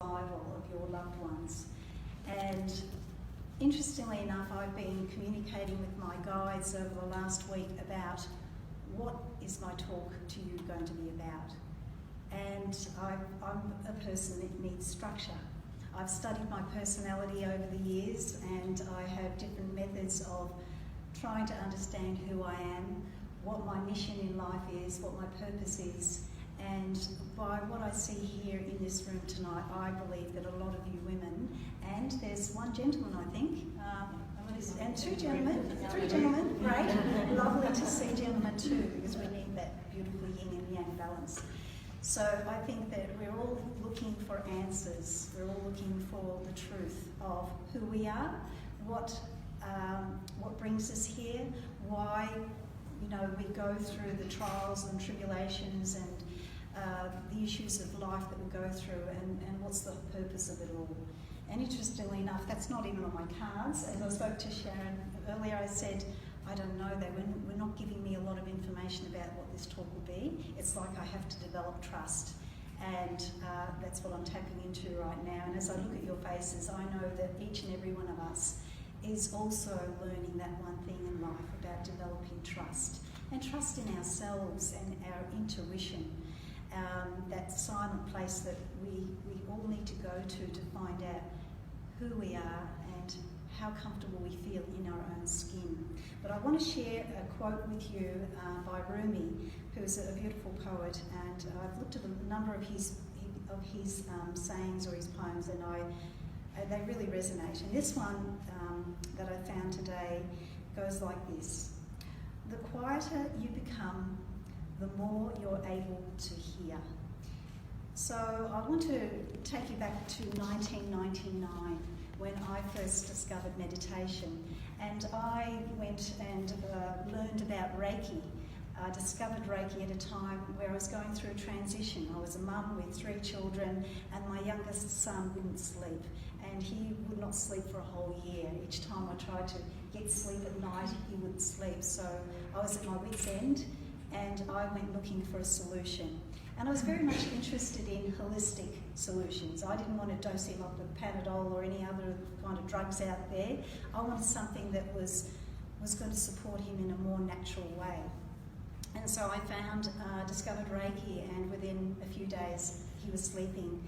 survival of your loved ones. And interestingly enough, I've been communicating with my guides over the last week about what is my talk to you going to be about. And I'm a person that needs structure. I've studied my personality over the years, and I have different methods of trying to understand who I am, what my mission in life is, what my purpose is. And by what I see here in this room tonight, I believe that a lot of you women, and there's one gentleman, I think, and two gentlemen, three gentlemen, great. Lovely to see gentlemen too, because we need that beautiful yin and yang balance. So I think that we're all looking for answers. We're all looking for the truth of who we are, what brings us here, why we go through the trials and tribulations and the issues of life that we go through, and what's the purpose of it all. And interestingly enough, that's not even on my cards. As I spoke to Sharon earlier, I said, I don't know, they were not giving me a lot of information about what this talk will be. It's like I have to develop trust, and that's what I'm tapping into right now. And as I look at your faces, I know that each and every one of us is also learning that one thing in life about developing trust, and trust in ourselves and our intuition. That silent place that we all need to go to find out who we are and how comfortable we feel in our own skin. But I want to share a quote with you by Rumi, who is a beautiful poet, and I've looked at a number of his sayings or his poems, and they really resonate. And this one that I found today goes like this: the quieter you become, the more you're able to hear. So I want to take you back to 1999 when I first discovered meditation, and I went and learned about Reiki. I discovered Reiki at a time where I was going through a transition. I was a mum with 3 children, and my youngest son wouldn't sleep, and he would not sleep for a whole year. Each time I tried to get sleep at night, he wouldn't sleep. So I was at my wit's end, and I went looking for a solution. And I was very much interested in holistic solutions. I didn't want to dose him up with Panadol or any other kind of drugs out there. I wanted something that was going to support him in a more natural way. And so I discovered Reiki, and within a few days he was sleeping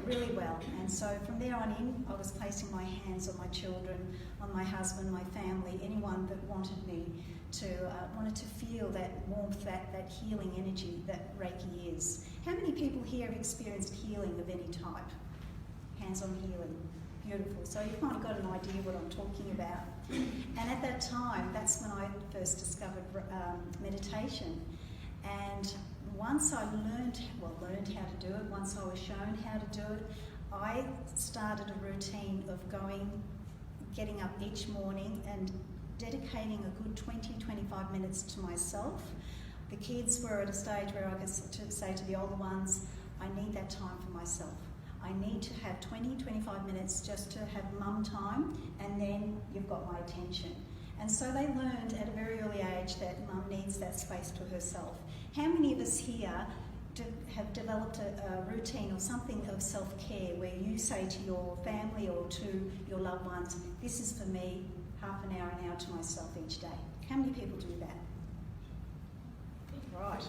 really well. And so from there on in, I was placing my hands on my children, on my husband, my family, anyone that wanted to feel that warmth, that healing energy that Reiki is. How many people here have experienced healing of any type? Hands-on healing. Beautiful. So you've kind of got an idea what I'm talking about. And at that time, that's when I first discovered meditation. And once I learned how to do it, once I was shown how to do it, I started a routine of getting up each morning and dedicating a good 20-25 minutes to myself. The kids were at a stage where I could say to the older ones, I need that time for myself. I need to have 20-25 minutes just to have mum time, and then you've got my attention. And so they learned at a very early age that mum needs that space to herself. How many of us here have developed a routine or something of self-care where you say to your family or to your loved ones, this is for me, half an hour to myself each day? How many people do that? Right.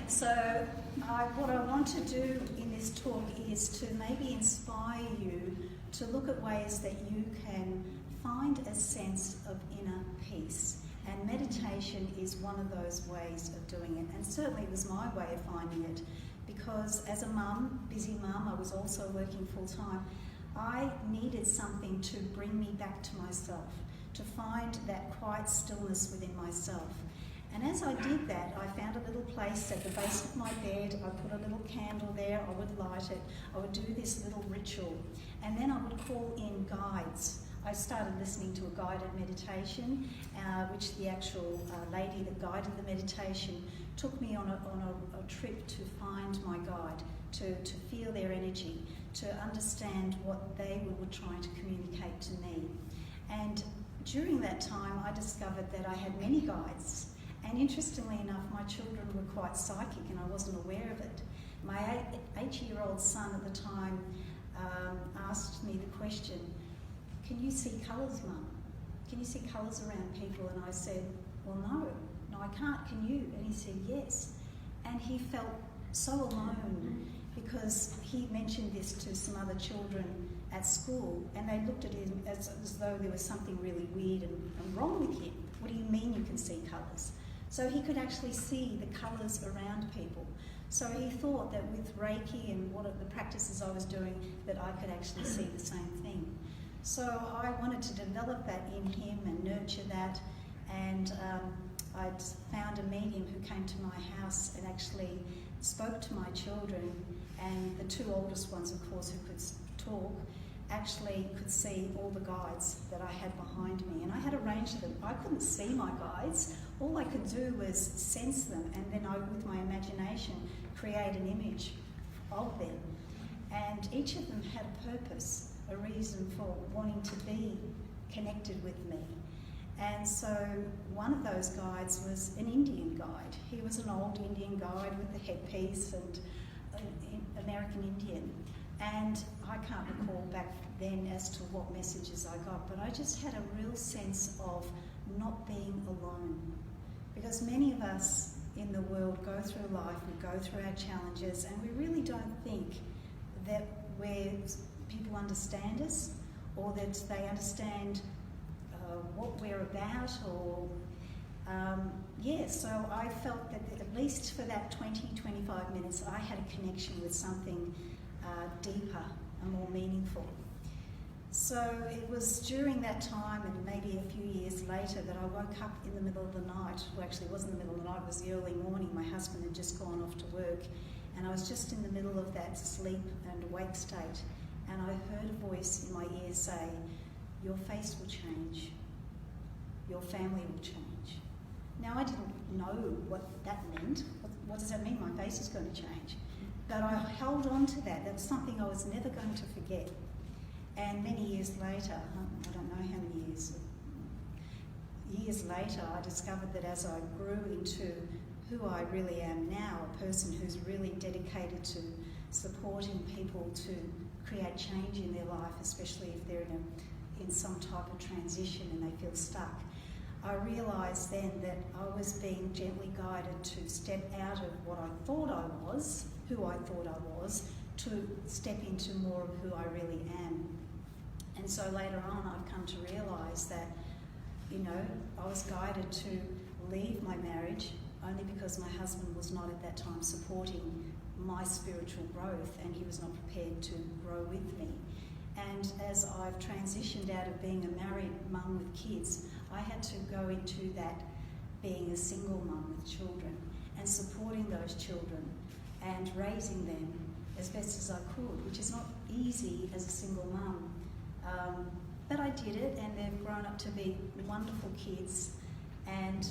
So what I want to do in this talk is to maybe inspire you to look at ways that you can find a sense of inner peace. And meditation is one of those ways of doing it. And certainly it was my way of finding it, because as a mum, busy mum, I was also working full time. I needed something to bring me back to myself, to find that quiet stillness within myself. And as I did that, I found a little place at the base of my bed. I put a little candle there, I would light it, I would do this little ritual, and then I would call in guides. I started listening to a guided meditation, which the actual lady that guided the meditation took me on a trip to find my guide, to feel their energy, to understand what they were trying to communicate to me. And during that time, I discovered that I had many guides. And interestingly enough, my children were quite psychic, and I wasn't aware of it. My 8-year-old son at the time asked me the question, "Can you see colours, Mum? Can you see colours around people?" And I said, "Well, no, I can't. Can you?" And he said, "Yes." And he felt so alone because he mentioned this to some other children at school, and they looked at him as though there was something really weird and wrong with him. "What do you mean you can see colours?" So he could actually see the colours around people. So he thought that with Reiki and the practices I was doing, that I could actually see the same thing. So I wanted to develop that in him and nurture that, and I'd found a medium who came to my house and actually spoke to my children, and the 2 oldest ones, of course, who could talk, actually could see all the guides that I had behind me, and I had arranged them. I couldn't see my guides. All I could do was sense them, and then I, with my imagination, create an image of them. And each of them had a purpose, a reason for wanting to be connected with me. And so one of those guides was an Indian guide. He was an old Indian guide with a headpiece and American Indian. And I can't recall back then as to what messages I got, but I just had a real sense of not being alone. Because many of us in the world go through life, we go through our challenges, and we really don't think that people understand us, or that they understand what we're about, or so I felt that at least for that 20-25 minutes I had a connection with something deeper and more meaningful. So it was during that time, and maybe a few years later, that I woke up in the middle of the night. Well, actually it wasn't the middle of the night, it was the early morning. My husband had just gone off to work, and I was just in the middle of that sleep and awake state, and I heard a voice in my ear say, "Your face will change. Your family will change." Now, I didn't know what that meant. What does that mean? My face is going to change. But I held on to that. That was something I was never going to forget. And many years later, I don't know how many years later, I discovered that as I grew into who I really am now, a person who's really dedicated to supporting people to create change in their life, especially if they're in some type of transition and they feel stuck, I realised then that I was being gently guided to step out of what I thought I was, who I thought I was, to step into more of who I really am. And so later on I've come to realise that, I was guided to leave my marriage only because my husband was not at that time supporting my spiritual growth, and he was not prepared to grow with me. And as I've transitioned out of being a married mum with kids, I had to go into that being a single mum with children and supporting those children and raising them as best as I could, which is not easy as a single mum. But I did it, and they've grown up to be wonderful kids, and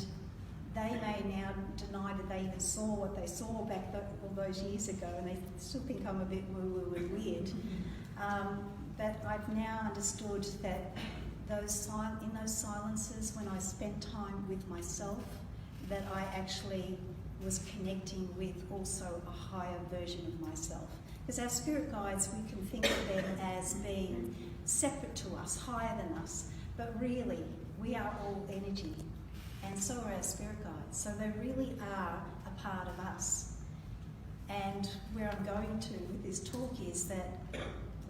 they may now deny that they even saw what they saw back all those years ago, and they still think I'm a bit woo-woo and weird. But I've now understood that in those silences, when I spent time with myself, that I actually was connecting with also a higher version of myself. Because our spirit guides, we can think of them as being separate to us, higher than us, but really we are all energy, and so are our spirit guides. So they really are a part of us. And where I'm going to with this talk is that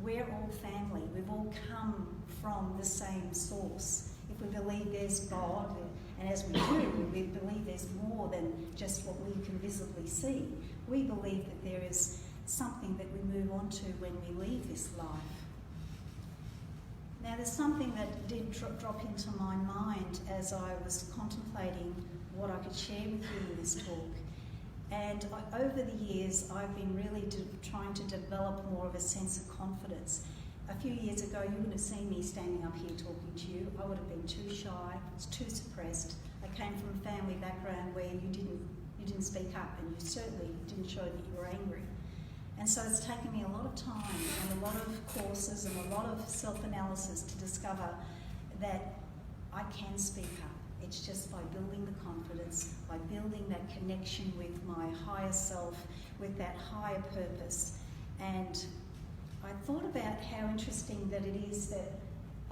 we're all family. We've all come from the same source. If we believe there's God, and as we do, we believe there's more than just what we can visibly see. We believe that there is something that we move on to when we leave this life. Now, there's something that did drop into my mind as I was contemplating what I could share with you in this talk. And over the years, I've been really trying to develop more of a sense of confidence. A few years ago, you wouldn't have seen me standing up here talking to you. I would have been too shy, too suppressed. I came from a family background where you didn't speak up, and you certainly didn't show that you were angry. And so it's taken me a lot of time and a lot of courses and a lot of self-analysis to discover that I can speak up, It's just by building the confidence, by building that connection with my higher self, with that higher purpose. And I thought about how interesting that it is that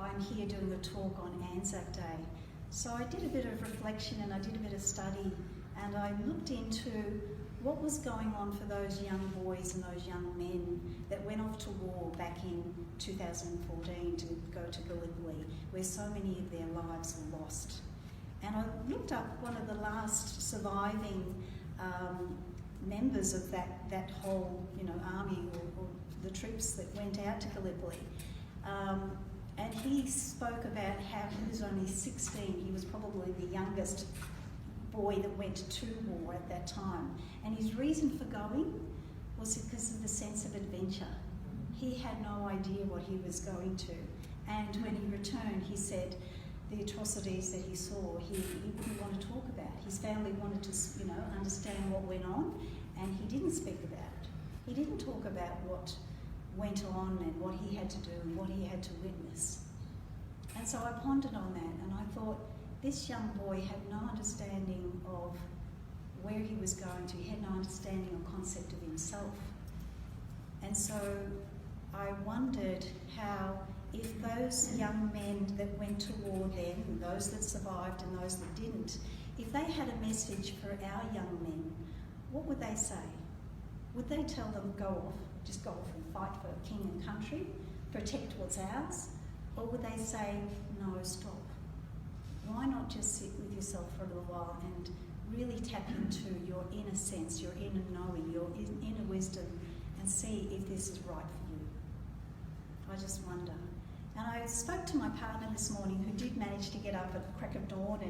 I'm here doing a talk on ANZAC Day. So I did a bit of reflection and I did a bit of study, and I looked into what was going on for those young boys and those young men that went off to war back in 2014 to go to Gallipoli, where so many of their lives were lost. And I looked up one of the last surviving members of that whole, army or the troops that went out to Gallipoli. And he spoke about how he was only 16. He was probably the youngest boy that went to war at that time. And his reason for going was because of the sense of adventure. He had no idea what he was going to. And when he returned, he said the atrocities that he saw, he wouldn't want to talk about. His family wanted to, understand what went on, and he didn't speak about it. He didn't talk about what went on and what he had to do and what he had to witness. And so I pondered on that, and I thought, this young boy had no understanding of where he was going to. He had no understanding or concept of himself. And so I wondered how, if those young men that went to war then, and those that survived and those that didn't, if they had a message for our young men, what would they say? Would they tell them, just go off and fight for king and country, protect what's ours? Or would they say, no, stop? Why not just sit with yourself for a little while and really tap into your inner sense, your inner knowing, your inner wisdom, and see if this is right for you? I just wonder. And I spoke to my partner this morning, who did manage to get up at the crack of dawn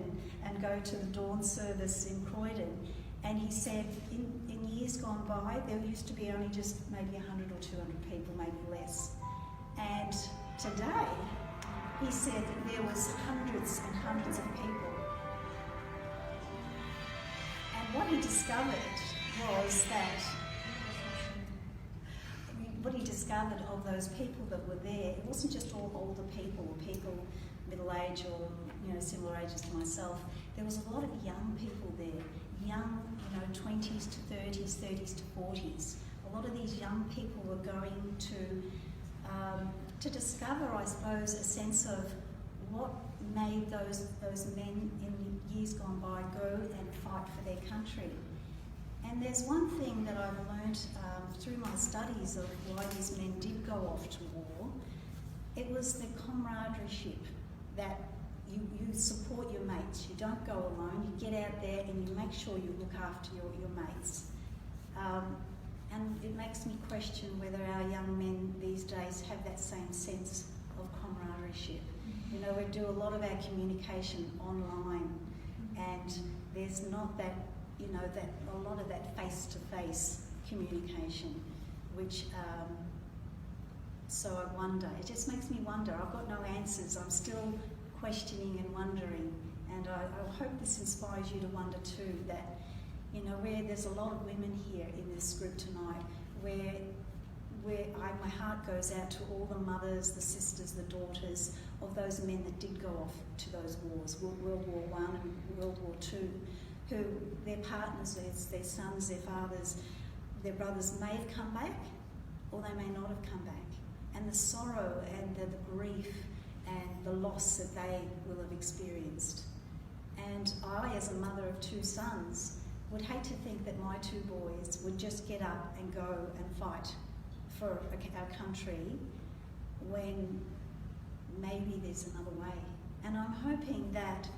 and go to the dawn service in Croydon. And he said in years gone by, there used to be only just maybe 100 or 200 people, maybe less. And today, he said that there was hundreds and hundreds of people. And what he discovered was that, what he discovered of those people that were there, it wasn't just all older people, or people middle age or similar ages to myself. There was a lot of young people there, young 20s to 30s, 30s to 40s. A lot of these young people were going to discover, I suppose, a sense of what made those men in years gone by go and fight for their country. And there's one thing that I've learned through my studies of why these men did go off to war. It was the camaraderie, that you support your mates. You don't go alone. You get out there and you make sure you look after your mates. And it makes me question whether our young men these days have that same sense of camaraderie. We do a lot of our communication online, and there's not that, that a lot of that face-to-face communication, which, so I wonder. It just makes me wonder. I've got no answers. I'm still questioning and wondering, and I hope this inspires you to wonder too, that where there's a lot of women here in this group tonight, where my heart goes out to all the mothers, the sisters, the daughters of those men that did go off to those wars, World War I and World War II, who their partners, their sons, their fathers, their brothers may have come back, or they may not have come back. And the sorrow and the grief and the loss that they will have experienced. And I, as a mother of two sons, would hate to think that my two boys would just get up and go and fight for our country when maybe there's another way. And I'm hoping that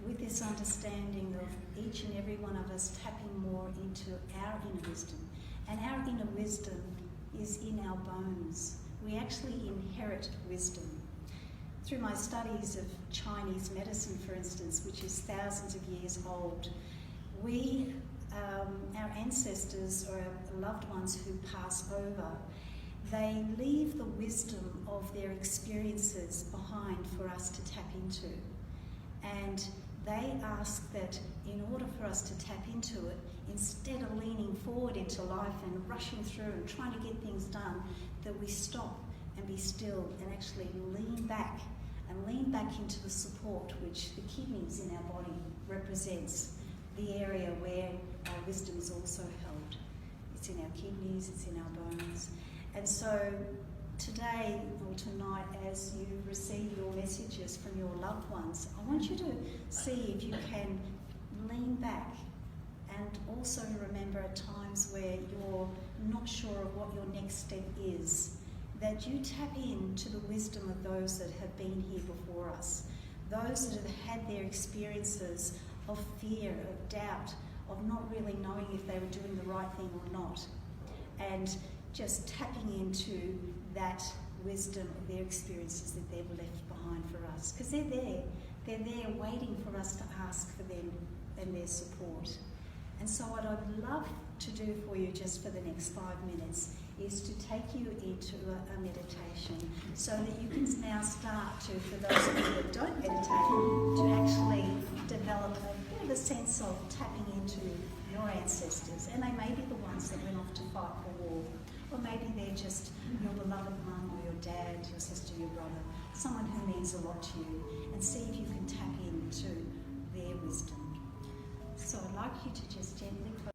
with this understanding of each and every one of us tapping more into our inner wisdom, and our inner wisdom is in our bones. We actually inherit wisdom. Through my studies of Chinese medicine, for instance, which is thousands of years old, our ancestors or our loved ones who pass over, they leave the wisdom of their experiences behind for us to tap into. And they ask that in order for us to tap into it, instead of leaning forward into life and rushing through and trying to get things done, that we stop and be still and actually lean back and lean back into the support which the kidneys in our body represents, the area where our wisdom is also held. It's in our kidneys, it's in our bones. And so today or tonight, as you receive your messages from your loved ones, I want you to see if you can lean back and also remember at times where you're not sure of what your next step is, that you tap into the wisdom of those that have been here before us, those that have had their experiences of fear, of doubt, of not really knowing if they were doing the right thing or not, and just tapping into that wisdom of their experiences that they've left behind for us, because they're there waiting for us to ask for them and their support. And so what I'd love to do for you just for the next 5 minutes is to take you into a meditation, so that you can now start to, for those of you that don't meditate, to actually develop a bit of a sense of tapping into your ancestors. And they may be the ones that went off to fight the war, or maybe they're just your beloved mum or your dad, your sister, your brother, someone who means a lot to you, and see if you can tap into their wisdom. So I'd like you to just gently